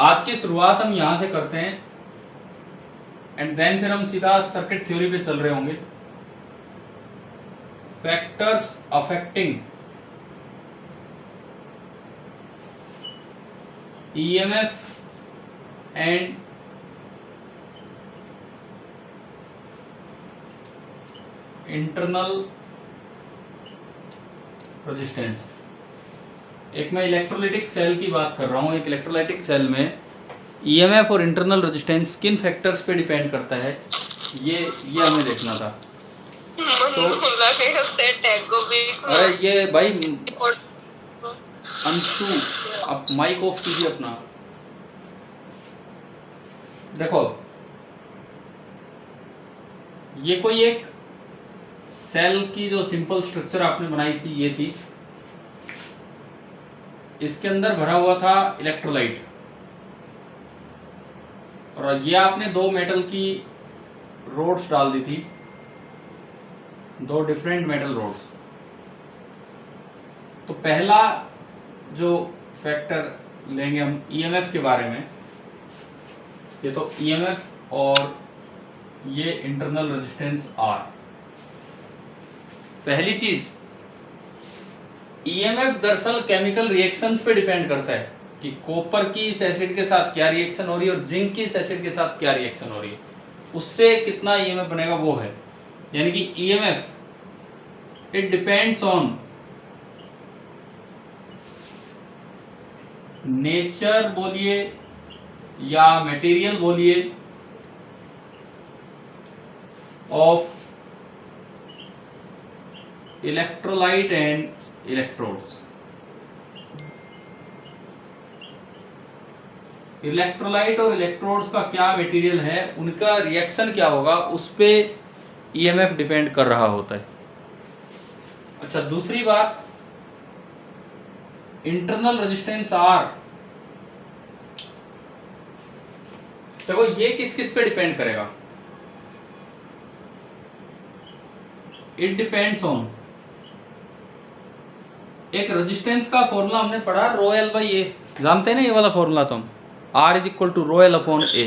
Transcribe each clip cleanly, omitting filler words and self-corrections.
आज की शुरुआत हम यहां से करते हैं एंड देन फिर हम सीधा सर्किट थ्योरी पे चल रहे होंगे। Factors affecting EMF and internal resistance. एक मैं इलेक्ट्रोलाइटिक सेल की बात कर रहा हूँ। एक इलेक्ट्रोलाइटिक सेल में ईएमएफ और इंटरनल रेजिस्टेंस किन फैक्टर्स पे डिपेंड करता है, ये हमें देखना था। तो अरे ये भाई अंशु, आप माइक ऑफ कीजिए अपना। देखो, ये कोई एक सेल की जो सिंपल स्ट्रक्चर आपने बनाई थी, ये थी। इसके अंदर भरा हुआ था इलेक्ट्रोलाइट और ये आपने दो मेटल की रोड्स डाल दी थी, दो डिफरेंट मेटल रोड्स। तो पहला जो फैक्टर लेंगे हम ईएमएफ के बारे में, ये तो ईएमएफ और ये इंटरनल रेजिस्टेंस आर। पहली चीज, ईएमएफ दरअसल केमिकल रिएक्शंस पे डिपेंड करता है कि कॉपर की इस एसिड के साथ क्या रिएक्शन हो रही है और जिंक की इस एसिड के साथ क्या रिएक्शन हो रही है, उससे कितना ईएमएफ बनेगा वो है। यानी कि EMF it depends on nature बोलिए या मटेरियल बोलिए of electrolyte and electrodes. Electrolyte और इलेक्ट्रोड्स का क्या मटेरियल है, उनका रिएक्शन क्या होगा, उस पे ईएमएफ डिपेंड कर रहा होता है। अच्छा, दूसरी बात, इंटरनल रेजिस्टेंस आर। देखो, ये किस किस पे डिपेंड करेगा? इट डिपेंड्स ऑन, एक रेजिस्टेंस का फॉर्मूला हमने पढ़ा रो एल बाई ए, जानते हैं ना ये वाला फॉर्मूला तुम, R is equal to rho L upon A.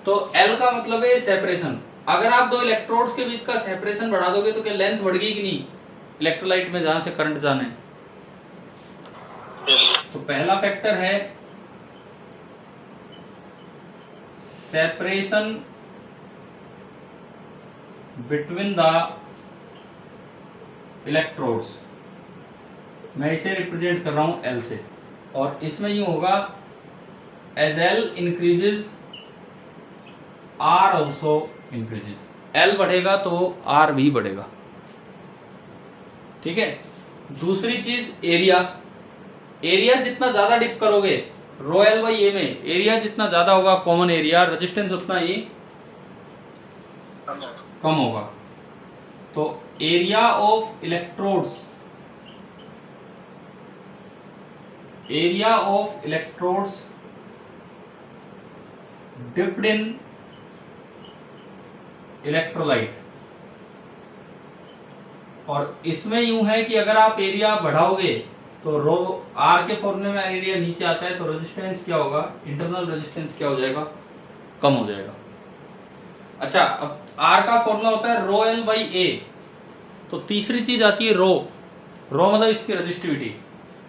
तो एल का मतलब है सेपरेशन। अगर आप दो इलेक्ट्रोड्स के बीच का सेपरेशन बढ़ा दोगे तो क्या लेंथ बढ़ेगी कि नहीं इलेक्ट्रोलाइट में जहां से करंट जाना है? तो पहला फैक्टर है सेपरेशन बिटवीन द इलेक्ट्रोड्स। मैं इसे रिप्रेजेंट कर रहा हूं एल से, और इसमें यूं होगा as L increases R also increases. L बढ़ेगा तो आर भी बढ़ेगा, ठीक है। दूसरी चीज एरिया। एरिया जितना ज्यादा डिप करोगे रो एल बाई ए में, एरिया जितना ज्यादा होगा कॉमन एरिया, रेजिस्टेंस उतना ही कम होगा। तो area of electrodes, area of electrodes dipped in electrolyte. और इसमें यूं है कि अगर आप एरिया बढ़ाओगे तो रो आर के फॉर्मूले में एरिया नीचे आता है, तो रेजिस्टेंस क्या होगा, इंटरनल रेजिस्टेंस क्या हो जाएगा, कम हो जाएगा। अच्छा, अब आर का फॉर्मूला होता है रो एल बाई ए। तो तीसरी चीज आती है रो। रो मतलब इसकी रेजिस्टिविटी,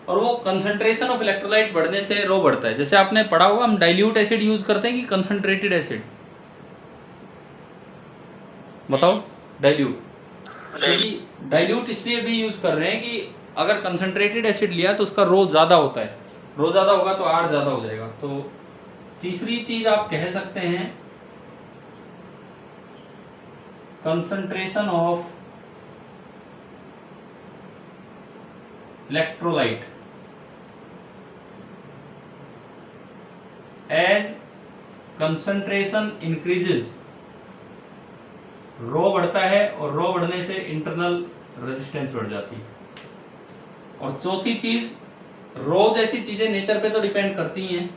और वो कंसंट्रेशन ऑफ इलेक्ट्रोलाइट बढ़ने से रो बढ़ता है। जैसे आपने पढ़ा होगा हम डाइल्यूट एसिड यूज करते हैं कि कंसंट्रेटेड एसिड, बताओ? डाइल्यूट। डाइल्यूट इसलिए भी यूज कर रहे हैं कि अगर कंसंट्रेटेड एसिड लिया तो उसका रो ज्यादा होता है, रो ज्यादा होगा तो आर ज्यादा हो जाएगा। तो तीसरी चीज आप कह सकते हैं concentration of electrolyte as concentration increases, rho बढ़ता है और रो बढ़ने से इंटरनल रेजिस्टेंस बढ़ जाती है। और चौथी चीज, रो जैसी चीजें नेचर पे तो डिपेंड करती हैं,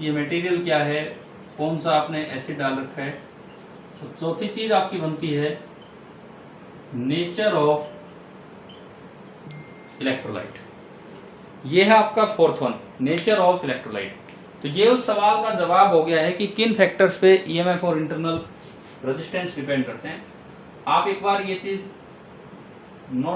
ये मटेरियल क्या है, कौन सा आपने एसिड डाल रखा है। तो चौथी चीज आपकी बनती है नेचर ऑफ इलेक्ट्रोलाइट। ये है आपका fourth one, nature of electrolyte. तो ये उस सवाल का जवाब हो गया है कि किन फैक्टर्स पे ईएमएफ और इंटरनल रेजिस्टेंस डिपेंड करते हैं। आप एक बार ये चीज नोट